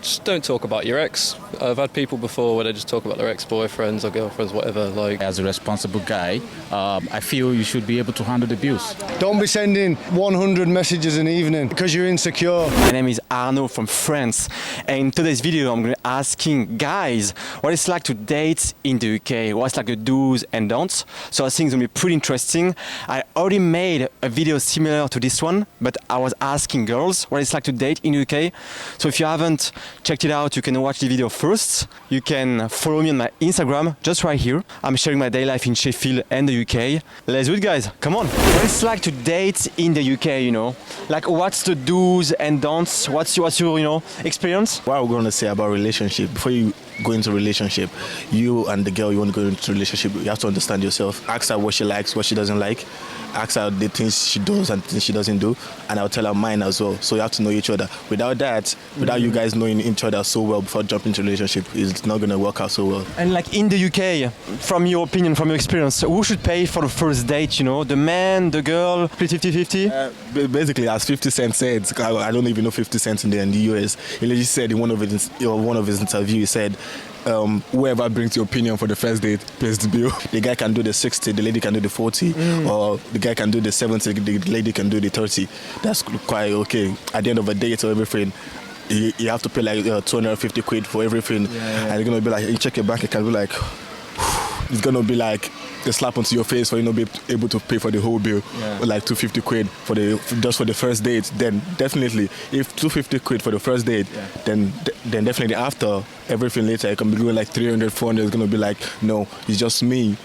just don't talk about your ex. I've had people before where they just talk about their ex-boyfriends or girlfriends, whatever. Like, as a responsible guy, I feel you should be able to handle the abuse. Don't be sending 100 messages an evening because you're insecure. My name is Arnaud from France, and in today's video I'm going to be asking guys what it's like to date in the UK, what's like the do's and don'ts. So I think it's going to be pretty interesting. I already made a video similar to this one, but I was asking girls what it's like to date in the UK. So if you haven't checked it out, you can watch the video first. You can follow me on my Instagram, just right here. I'm sharing my daily life in Sheffield and the UK. Let's do it, guys. Come on. What it's like to date in the UK, you know? Like, what's the do's and don'ts? What's your experience? What I'm going to say about relationship, before you go into a relationship, you and the girl you want to go into a relationship, you have to understand yourself. Ask her what she likes, what she doesn't like. Ask her the things she does and things she doesn't do, and I'll tell her mine as well. So you have to know each other. Without that, without you guys knowing each other so well before jumping into a relationship, it's not going to work out so well. And like in the UK, from your opinion, from your experience, who should pay for the first date, you know? The man, the girl, 50-50? Basically, as 50 Cent said, I don't even know 50 Cent in the US, he literally said in one of his interviews, he said, whoever brings your opinion for the first date pays the bill. The guy can do the 60, the lady can do the 40, or the guy can do the 70, the lady can do the 30. That's quite okay. At the end of a date or everything, you have to pay like 250 quid for everything. And it's going to be like, you check your bank account, be like, it's going to be like a slap onto your face for you not be able to pay for the whole bill, like 250 quid just for the first date. Then definitely, if 250 quid for the first date, then definitely after everything later, it can be going like 300, 400. It's gonna be like, no, it's just me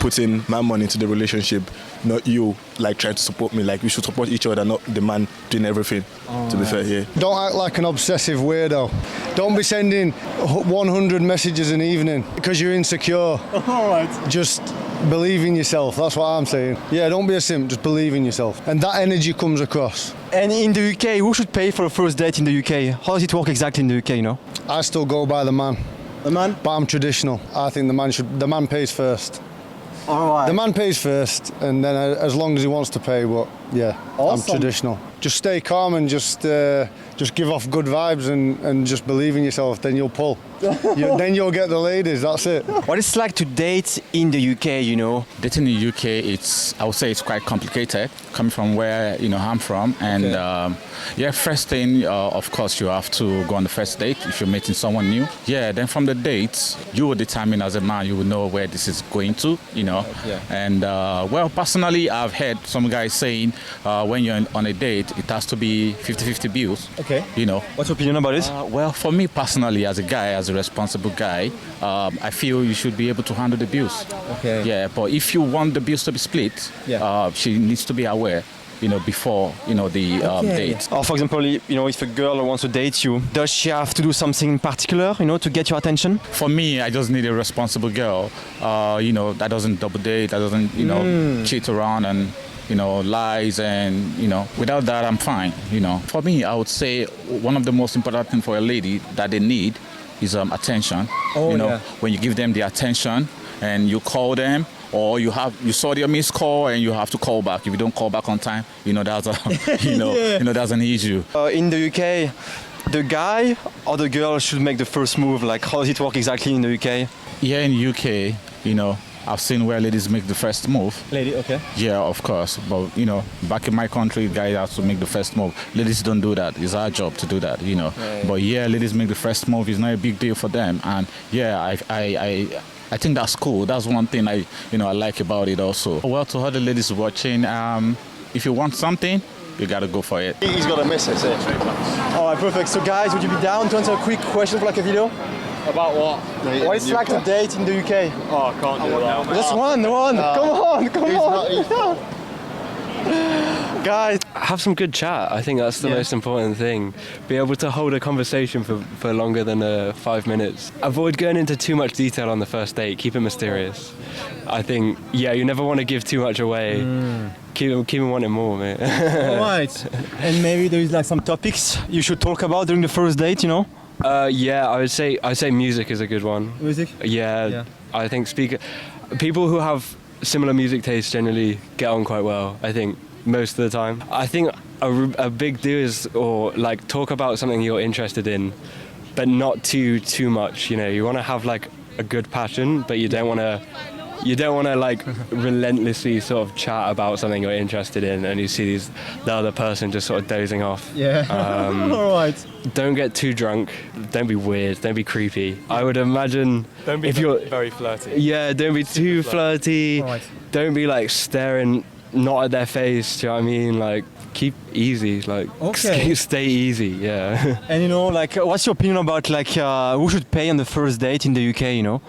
putting my money into the relationship, not you like trying to support me. Like we should support each other, not the man doing everything. To be fair, yeah. Don't act like an obsessive weirdo. Don't be sending 100 messages an evening because you're insecure. All right. Just believe in yourself. That's what I'm saying. Yeah, don't be a simp. Just believe in yourself, and that energy comes across. And in the UK, who should pay for a first date in the UK? How does it work exactly in the UK, you know? I still go by the man. The man? But I'm traditional. I think the man pays first. All right. The man pays first, and then as long as he wants to pay, but yeah, Awesome. I'm traditional. Just stay calm and just give off good vibes and just believe in yourself, then you'll pull. Then you'll get the ladies, that's it. What it's like to date in the UK, you know? Dating in the UK, I would say it's quite complicated, coming from where I'm from. And first thing, of course, you have to go on the first date if you're meeting someone new. Yeah, then from the date, you will determine as a man, you will know where this is going to, you know. And personally, I've heard some guys saying when you're on a date, it has to be 50-50 bills. Okay. You know. What's your opinion about it? For me personally, as a responsible guy, I feel you should be able to handle the bills. Okay. Yeah, but if you want the bills to be split, she needs to be aware, before, the date. Or for example, if a girl wants to date you, does she have to do something in particular, to get your attention? For me, I just need a responsible girl, that doesn't double date, that doesn't, cheat around and, lies and, without that, I'm fine, For me, I would say one of the most important things for a lady that they need is attention. When you give them the attention and you call them, or you saw their missed call and you have to call back. If you don't call back on time, that's that's an issue. In the UK, the guy or the girl should make the first move. Like, how does it work exactly in the UK? Yeah, in the UK, I've seen where ladies make the first move. Lady, okay. Yeah, of course. But, back in my country, guys have to make the first move. Ladies don't do that. It's our job to do that, Yeah. But yeah, ladies make the first move. It's not a big deal for them. And yeah, I think that's cool. That's one thing I like about it also. Well, to all the ladies watching, if you want something, you gotta go for it. He's got a message. All right, perfect. So guys, would you be down to answer a quick question for like a video? About what? What it's like to date in the UK? Oh, I can't do that. Just one. Come on. Guys, have some good chat. I think that's the most important thing. Be able to hold a conversation for longer than 5 minutes. Avoid going into too much detail on the first date. Keep it mysterious. I think, you never want to give too much away. Keep them wanting more, mate. All right. And maybe there is like some topics you should talk about during the first date, I'd say music is a good one. Music? Yeah. I think people who have similar music tastes generally get on quite well, I think, most of the time. I think a big deal is, talk about something you're interested in. but not too much. You know, you want to have like a good passion, but you don't want to like relentlessly sort of chat about something you're interested in, and you see the other person just sort of dozing off. Yeah. All right. Don't get too drunk. Don't be weird. Don't be creepy. I would imagine if you're very flirty. yeah, don't be too flirty. All right. Don't be like staring not at their face. Do you know what I mean? Like keep easy. Like Okay. stay easy. Yeah. And you know, like, what's your opinion about like who should pay on the first date in the UK? You know?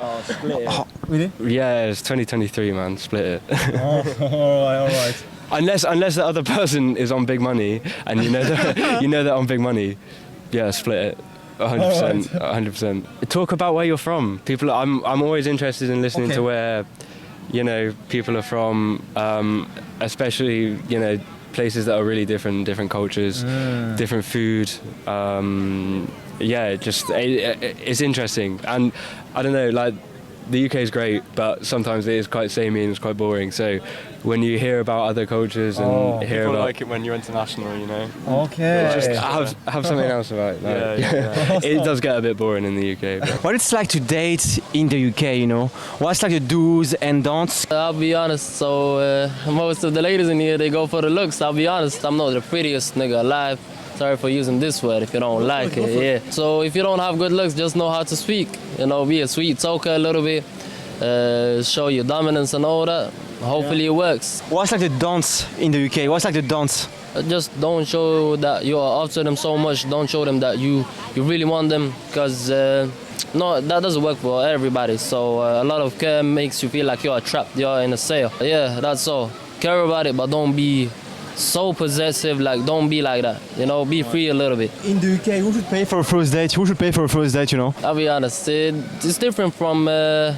Really? Yeah, it's 2023, man. Split it. All right. Unless the other person is on big money and you know they're on big money, yeah, split it. 100%. 100%. Talk about where you're from. People, I'm always interested in listening to where, you know, people are from, especially, you know, places that are really different cultures, different food. Yeah, just it's interesting, and I don't know, like. The UK is great, but sometimes it is quite samey and it's quite boring. So when you hear about other cultures and hear People about like it when you're international, you know. Okay. just have something else about it. Like, it does get a bit boring in the UK. But. What it's like to date in the UK? You know, what's like the do's and don'ts? I'll be honest, so most of the ladies in here, they go for the looks. I'll be honest, I'm not the prettiest nigga alive. Sorry for using this word if you don't like it, yeah. So if you don't have good looks, just know how to speak. You know, be a sweet talker a little bit, show your dominance and all that. Hopefully it works. What's like the don'ts in the UK? What's like the don'ts? Just don't show that you are after them so much. Don't show them that you really want them, because no, that doesn't work for everybody. So a lot of care makes you feel like you're trapped, you're in a sale. Yeah, that's all. Care about it, but don't be so possessive. Like, don't be like that. You know, be free a little bit. In the UK, who should pay for a first date? Who should pay for a first date? You know? I'll be honest, it's different from a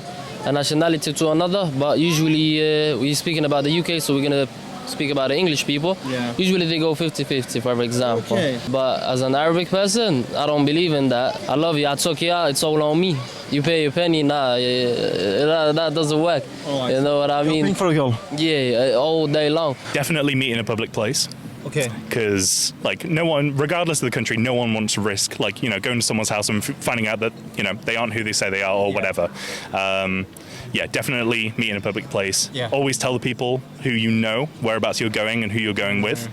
nationality to another, but usually we're speaking about the UK, so we're gonna speak about the English people. Yeah. Usually they go 50-50, for example. Okay. But as an Arabic person, I don't believe in that. I love you, I took you out, it's all on me. You pay your penny, nah, that doesn't work. All right. You know what I mean? Paying for a girl. Yeah, all day long. Definitely meet in a public place. Okay. Because, like, no one, regardless of the country, no one wants to risk, like, you know, going to someone's house and finding out that, you know, they aren't who they say they are or whatever. Yeah, definitely meet in a public place. Yeah. Always tell the people who you know whereabouts you're going and who you're going with.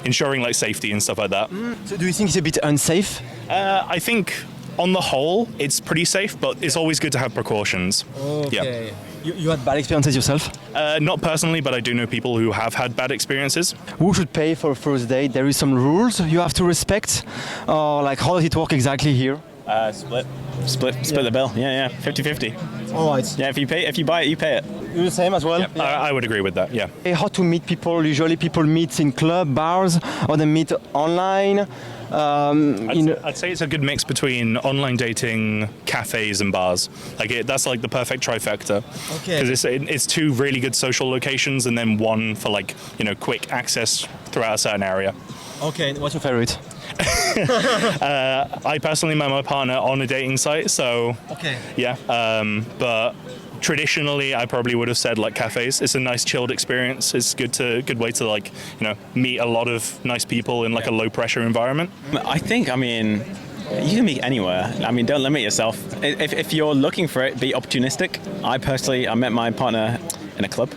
Ensuring, like, safety and stuff like that. So do you think it's a bit unsafe? I think, on the whole, it's pretty safe, but it's always good to have precautions. Okay. You had bad experiences yourself? Not personally, but I do know people who have had bad experiences. Who should pay for a first date? There is some rules you have to respect. Like, how does it work exactly here? Split the bill. Yeah, 50-50. All right. Yeah, if you buy it, you pay it. You're the same as well? I would agree with that, yeah. How to meet people? Usually people meet in club, bars, or they meet online. I'd say it's a good mix between online dating, cafes, and bars. Like that's like the perfect trifecta. Okay. Because it's two really good social locations, and then one for, like, you know, quick access throughout a certain area. Okay, what's your favorite? I personally met my partner on a dating site, so yeah. But traditionally, I probably would have said, like, cafes. It's a nice chilled experience. It's good way to, like, you know, meet a lot of nice people in, like, a low pressure environment. I mean, you can meet anywhere. I mean, don't limit yourself. If you're looking for it, be opportunistic. I met my partner in a club.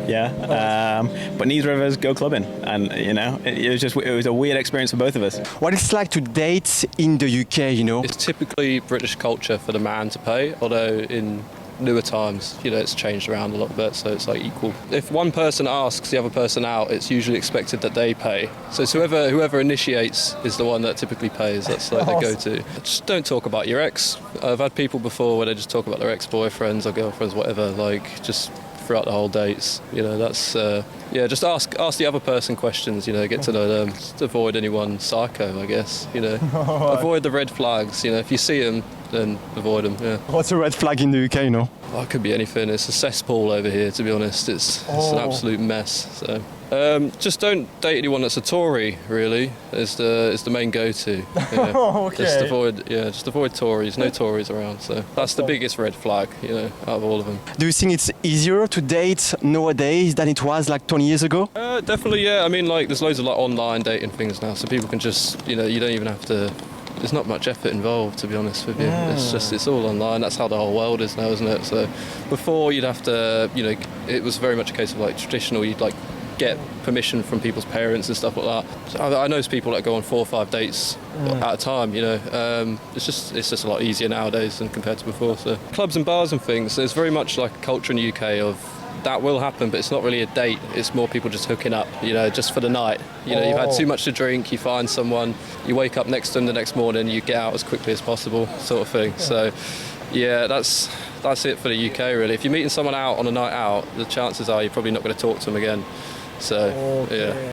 Yeah, but neither of us go clubbing, and you know, it was a weird experience for both of us. What it's like to date in the UK, you know? It's typically British culture for the man to pay, although in newer times, you know, it's changed around a little bit, so it's like equal. If one person asks the other person out, it's usually expected that they pay. So it's whoever initiates is the one that typically pays. That's like the go-to. Just don't talk about your ex. I've had people before where they just talk about their ex-boyfriends or girlfriends, whatever, like just throughout the whole dates. You know, that's just ask the other person questions, you know, get to know them. Just avoid anyone psycho, I guess, you know. Avoid the red flags, you know, if you see them, then avoid them, yeah. What's a red flag in the UK, you know? Oh, it could be anything. It's a cesspool over here, to be honest. It's an absolute mess. So just don't date anyone that's a Tory, really, is the main go-to. Yeah. Okay. Just avoid Tories. No Tories around. So that's the biggest red flag, you know, out of all of them. Do you think it's easier to date nowadays than it was like 20 years ago? Definitely, yeah. I mean, like, there's loads of like online dating things now, so people can just, you know, you don't even have to there's not much effort involved, to be honest with you. It's all online. That's how the whole world is now, isn't it? So before you'd have to, it was very much a case of like traditional. You'd like get permission from people's parents and stuff like that. So I know people that go on 4 or 5 dates at a time. It's just a lot easier nowadays than compared to before. So clubs and bars and things. There's very much like a culture in the UK of that will happen, but it's not really a date. It's more people just hooking up, just for the night. You've had too much to drink, you find someone, you wake up next to them the next morning, you get out as quickly as possible, sort of thing. So, yeah, that's it for the UK, really. If you're meeting someone out on a night out, the chances are you're probably not going to talk to them again. So, yeah.